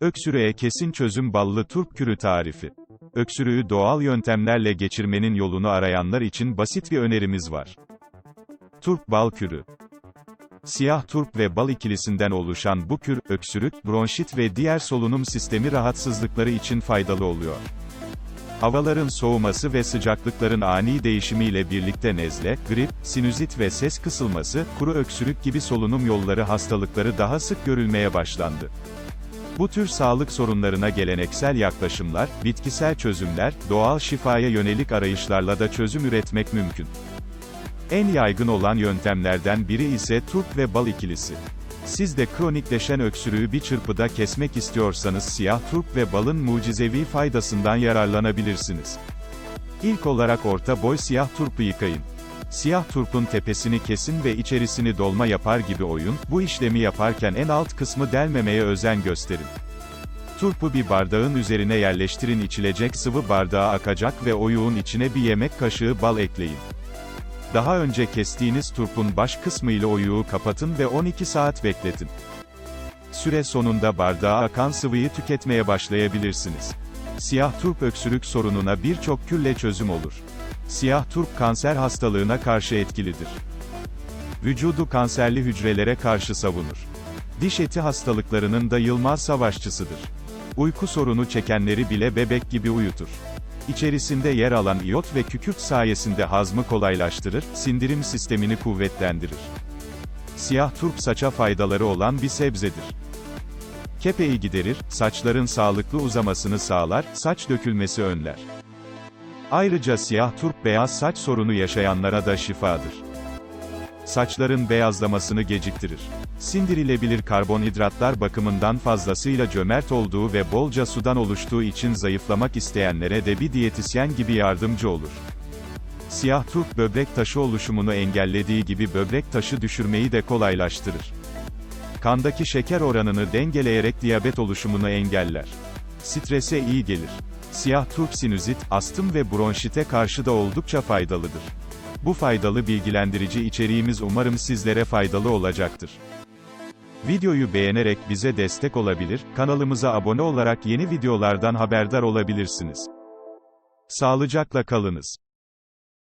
Öksürüğe kesin çözüm ballı turp kürü tarifi. Öksürüğü doğal yöntemlerle geçirmenin yolunu arayanlar için basit bir önerimiz var. Turp bal kürü. Siyah turp ve bal ikilisinden oluşan bu kür, öksürük, bronşit ve diğer solunum sistemi rahatsızlıkları için faydalı oluyor. Havaların soğuması ve sıcaklıkların ani değişimiyle birlikte nezle, grip, sinüzit ve ses kısılması, kuru öksürük gibi solunum yolları hastalıkları daha sık görülmeye başlandı. Bu tür sağlık sorunlarına geleneksel yaklaşımlar, bitkisel çözümler, doğal şifaya yönelik arayışlarla da çözüm üretmek mümkün. En yaygın olan yöntemlerden biri ise turp ve bal ikilisi. Siz de kronikleşen öksürüğü bir çırpıda kesmek istiyorsanız siyah turp ve balın mucizevi faydasından yararlanabilirsiniz. İlk olarak orta boy siyah turpu yıkayın. Siyah turpun tepesini kesin ve içerisini dolma yapar gibi oyun, bu işlemi yaparken en alt kısmı delmemeye özen gösterin. Turpu bir bardağın üzerine yerleştirin, içilecek sıvı bardağa akacak ve oyuğun içine bir yemek kaşığı bal ekleyin. Daha önce kestiğiniz turpun baş kısmıyla oyuğu kapatın ve 12 saat bekletin. Süre sonunda bardağa akan sıvıyı tüketmeye başlayabilirsiniz. Siyah turp öksürük sorununa birçok kürle çözüm olur. Siyah turp kanser hastalığına karşı etkilidir. Vücudu kanserli hücrelere karşı savunur. Diş eti hastalıklarının da yılmaz savaşçısıdır. Uyku sorunu çekenleri bile bebek gibi uyutur. İçerisinde yer alan iyot ve kükürt sayesinde hazmı kolaylaştırır, sindirim sistemini kuvvetlendirir. Siyah turp saça faydaları olan bir sebzedir. Kepeği giderir, saçların sağlıklı uzamasını sağlar, saç dökülmesi önler. Ayrıca siyah turp beyaz saç sorunu yaşayanlara da şifadır. Saçların beyazlamasını geciktirir. Sindirilebilir karbonhidratlar bakımından fazlasıyla cömert olduğu ve bolca sudan oluştuğu için zayıflamak isteyenlere de bir diyetisyen gibi yardımcı olur. Siyah turp böbrek taşı oluşumunu engellediği gibi böbrek taşı düşürmeyi de kolaylaştırır. Kandaki şeker oranını dengeleyerek diyabet oluşumunu engeller. Strese iyi gelir. Siyah turp sinüzit, astım ve bronşite karşı da oldukça faydalıdır. Bu faydalı bilgilendirici içeriğimiz umarım sizlere faydalı olacaktır. Videoyu beğenerek bize destek olabilir, kanalımıza abone olarak yeni videolardan haberdar olabilirsiniz. Sağlıcakla kalınız.